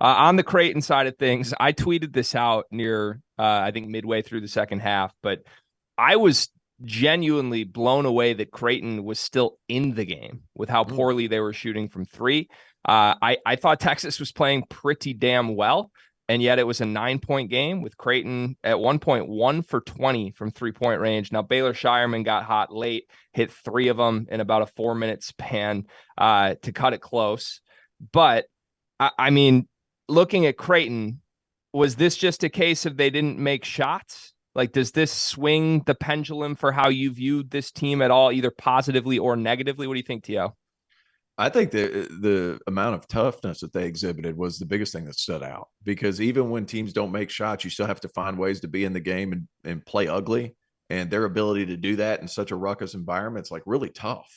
On the Creighton side of things, I tweeted this out near, I think, midway through the second half, but I was genuinely blown away that Creighton was still in the game with how poorly they were shooting from three. I thought Texas was playing pretty damn well, and yet it was a 9-point game with Creighton at 1.1 for 20 from 3-point range. Now, Baylor Shireman got hot late, hit three of them in about a 4-minute span to cut it close. But, I mean, looking at Creighton, was this just a case of they didn't make shots? Like, does this swing the pendulum for how you viewed this team at all, either positively or negatively? What do you think, Tio? I think the amount of toughness that they exhibited was the biggest thing that stood out, because even when teams don't make shots, you still have to find ways to be in the game and play ugly. And their ability to do that in such a ruckus environment, it's like really tough.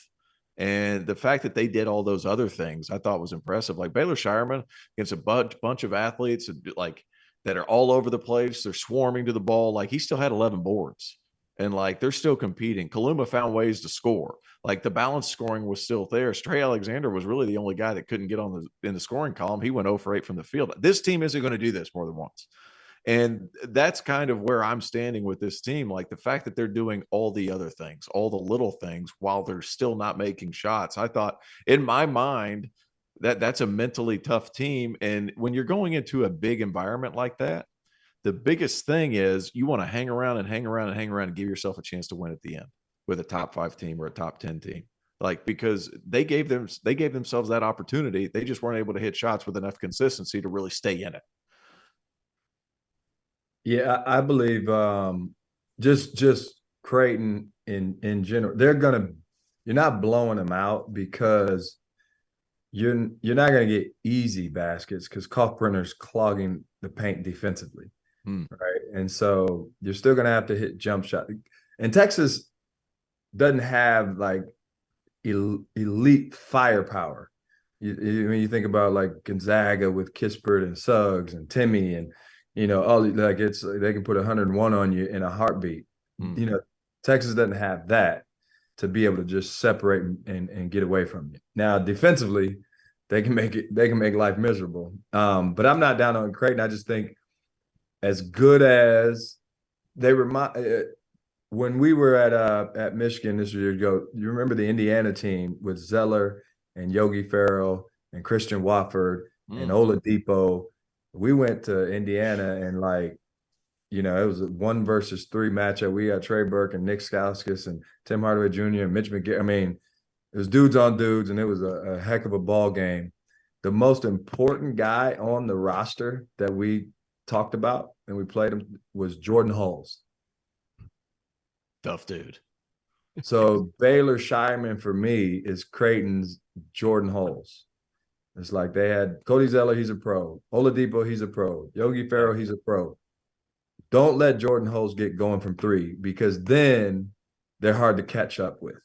And the fact that they did all those other things, I thought was impressive. Like Baylor Shireman against a bunch of athletes like that are all over the place. They're swarming to the ball. Like he still had 11 boards, and like they're still competing. Kaluma found ways to score. Like the balanced scoring was still there. Trey Alexander was really the only guy that couldn't get on in the scoring column. He went 0 for 8 from the field. This team isn't going to do this more than once. And that's kind of where I'm standing with this team. Like the fact that they're doing all the other things, all the little things, while they're still not making shots. I thought in my mind that that's a mentally tough team. And when you're going into a big environment like that, the biggest thing is you want to hang around and hang around and hang around and give yourself a chance to win at the end with a top 5 team or a top 10 team. Like, because they gave themselves that opportunity. They just weren't able to hit shots with enough consistency to really stay in it. Yeah, I believe just Creighton in general, you're not blowing them out because you're not going to get easy baskets because Kalkbrenner's clogging the paint defensively, right? And so you're still going to have to hit jump shot. And Texas doesn't have like elite firepower. When you think about like Gonzaga with Kispert and Suggs and Timmy and all like it's they can put 101 on you in a heartbeat. Texas doesn't have that to be able to just separate and get away from you. Now defensively, they can make life miserable. But I'm not down on Creighton. I just think as good as they remind when we were at Michigan this year ago, you remember the Indiana team with Zeller and Yogi Ferrell and Christian Wofford and Oladipo. We went to Indiana and it was a 1 versus 3 matchup. We got Trey Burke and Nick Stauskas and Tim Hardaway Jr. and Mitch McGarry. I mean, it was dudes on dudes, and it was a heck of a ball game. The most important guy on the roster that we talked about and we played him was Jordan Hulls. Tough dude. So Baylor Shireman for me is Creighton's Jordan Hulls. It's like they had Cody Zeller, he's a pro. Oladipo, he's a pro. Yogi Ferrell, he's a pro. Don't let Jordan Hulls get going from 3 because then they're hard to catch up with,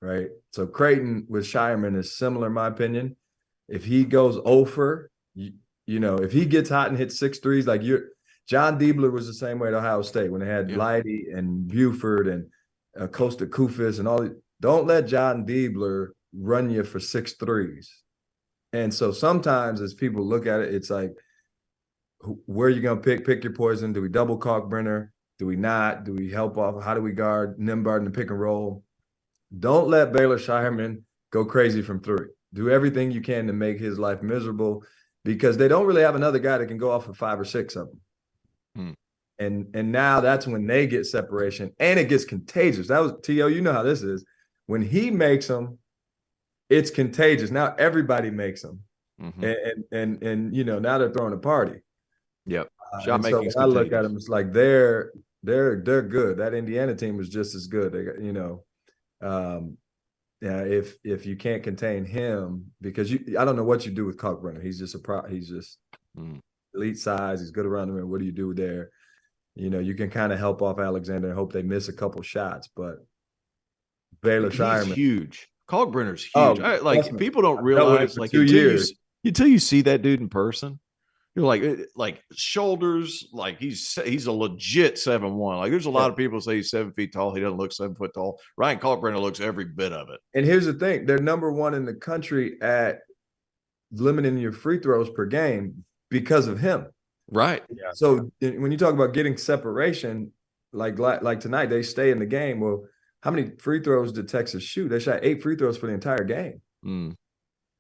right? So Creighton with Shireman is similar in my opinion. If he goes over, if he gets hot and hits 6 threes, like John Diebler was the same way at Ohio State when they had Leidy and Buford and Costa Kufis and all. Don't let John Diebler run you for 6 threes. And so sometimes as people look at it, it's like, where are you going to pick your poison? Do we double Kalkbrenner? Do we not? Do we help off? How do we guard Nimbard in the pick and roll? Don't let Baylor Shireman go crazy from 3. Do everything you can to make his life miserable because they don't really have another guy that can go off for 5 or 6 of them. And now that's when they get separation and it gets contagious. That was T.O., you know how this is. When he makes them, it's contagious. Now everybody makes them. And now they're throwing a party. Yep. Shot making. So I look at them, it's like they're good. That Indiana team was just as good. They got, if you can't contain him, because I don't know what you do with Kalkbrenner. He's just he's just elite size. He's good around the rim. What do you do there? You can kind of help off Alexander and hope they miss a couple shots, but Baylor Shireman huge. Kalkbrenner's huge. People don't realize until you see that dude in person. You're like shoulders, like he's a legit 7'1". Like there's a lot of people say he's 7 feet tall. He doesn't look 7 foot tall. Ryan Kalkbrenner looks every bit of it. And here's the thing: they're number 1 in the country at limiting your free throws per game. because of him. Right. Yeah. So when you talk about getting separation, like tonight, they stay in the game. Well, how many free throws did Texas shoot? They shot 8 free throws for the entire game.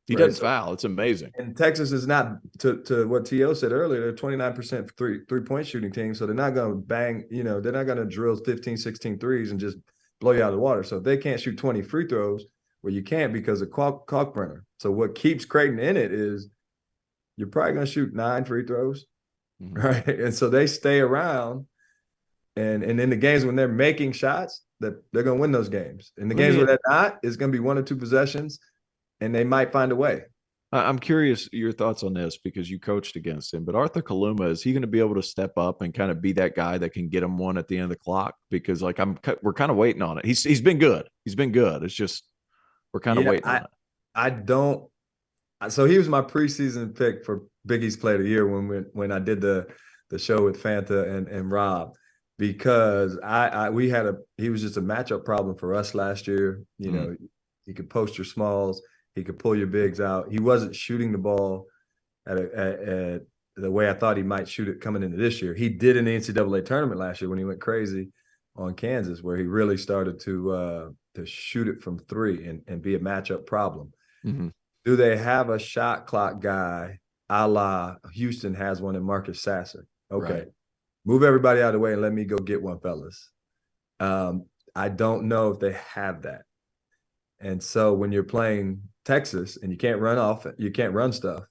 He doesn't foul. It's amazing. And Texas is not, to what T.O. said earlier, they're 29% three-point shooting team. So they're not going to bang, they're not going to drill 15, 16 threes and just blow you out of the water. So if they can't shoot 20 free throws, well, you can't because of Kalkbrenner. So what keeps Creighton in it is you're probably going to shoot 9 free throws, right? And so they stay around. And in the games when they're making shots, that they're going to win those games. In the games where they're not, it's going to be 1 or 2 possessions. And they might find a way. I'm curious your thoughts on this because you coached against him. But Arthur Kaluma, is he going to be able to step up and kind of be that guy that can get him one at the end of the clock? Because we're kind of waiting on it. He's been good. He's been good. It's just we're kind of waiting on it. I don't. So he was my preseason pick for Big East Player of the Year when I did the show with Fanta and Rob, because he was just a matchup problem for us last year. He could post your smalls. He could pull your bigs out. He wasn't shooting the ball at the way I thought he might shoot it coming into this year. He did in the NCAA tournament last year when he went crazy on Kansas, where he really started to shoot it from 3 and be a matchup problem. Do they have a shot clock guy a la Houston has one in Marcus Sasser? Okay. Right. Move everybody out of the way and let me go get one, fellas. I don't know if they have that. And so when you're playing Texas and you can't run stuff,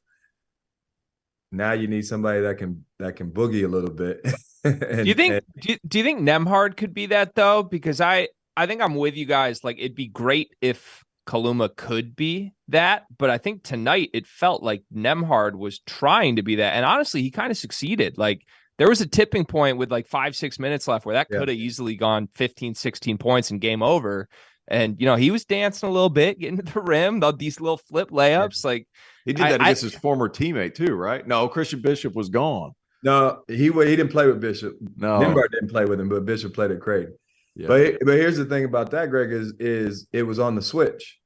now you need somebody that can boogie a little bit. Do you think Nembhard could be that though? Because I think I'm with you guys. Like, it'd be great if Kaluma could be that, but I think tonight it felt like Nembhard was trying to be that, and honestly, he kind of succeeded. Like, there was a tipping point with like 5-6 minutes left where that could have easily gone 15, 16 points and game over. And, he was dancing a little bit, getting to the rim, these little flip layups. Like, he did that against his former teammate too, right? No, Christian Bishop was gone. No, he didn't play with Bishop. No, Nembhard didn't play with him, but Bishop played at Creighton. Yeah. But here's the thing about that, Greg, is it was on the switch.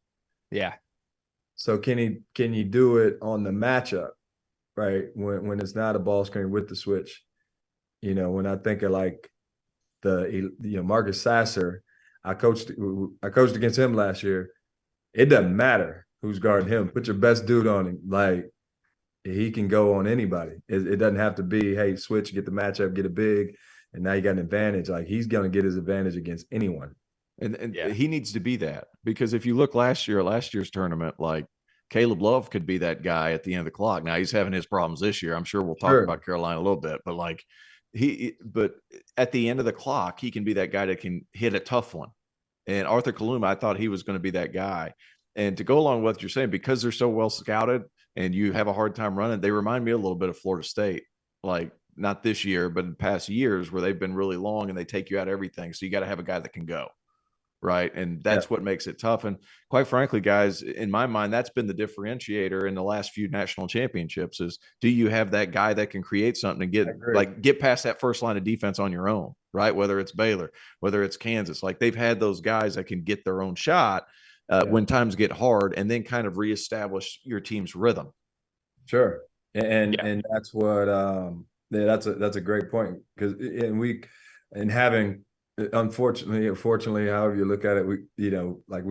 Yeah. So can you do it on the matchup, right? When it's not a ball screen with the switch. When I think of like Marcus Sasser, I coached against him last year. It doesn't matter who's guarding him. Put your best dude on him. Like, he can go on anybody. It doesn't have to be, hey, switch, get the matchup, get a big, and now you got an advantage. Like, he's going to get his advantage against anyone. And he needs to be that, because if you look last year's tournament, like Caleb Love could be that guy at the end of the clock. Now he's having his problems this year. I'm sure we'll talk about Carolina a little bit, but like but at the end of the clock, he can be that guy that can hit a tough one. And Arthur Kaluma, I thought he was going to be that guy. And to go along with what you're saying, because they're so well scouted and you have a hard time running, they remind me a little bit of Florida State. Like, not this year, but in past years where they've been really long and they take you out of everything. So you got to have a guy that can go. Right. And that's what makes it tough. And quite frankly, guys, in my mind, that's been the differentiator in the last few national championships is, do you have that guy that can create something and get past that first line of defense on your own, right? Whether it's Baylor, whether it's Kansas, like they've had those guys that can get their own shot when times get hard and then kind of reestablish your team's rhythm. Sure. And that's what that's a great point, because unfortunately, however you look at it, we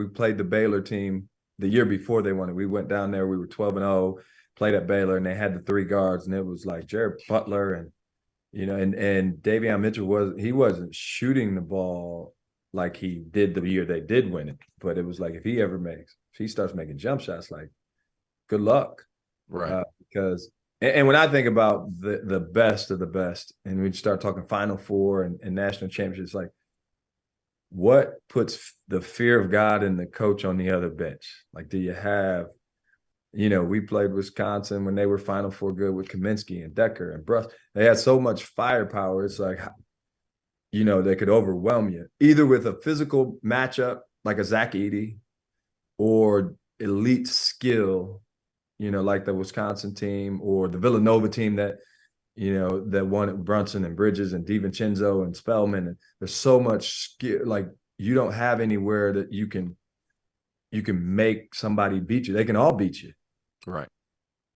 played the Baylor team the year before they won it. We went down there, we were 12-0, played at Baylor, and they had the 3 guards, and it was like Jared Butler and Davion Mitchell wasn't shooting the ball like he did the year they did win it. But it was like, if he starts making jump shots, like, good luck. Right. Because when I think about the best of the best, and we start talking Final Four and national championships, like, what puts the fear of God in the coach on the other bench? Like, do you have, we played Wisconsin when they were Final Four good with Kaminsky and Decker and Bruss. They had so much firepower. It's like, they could overwhelm you, either with a physical matchup like a Zach Edey, or elite skill, like the Wisconsin team or the Villanova team that won at Brunson and Bridges and DiVincenzo and Spellman. And there's so much skill. Like, you don't have anywhere that you can make somebody beat you. They can all beat you. Right.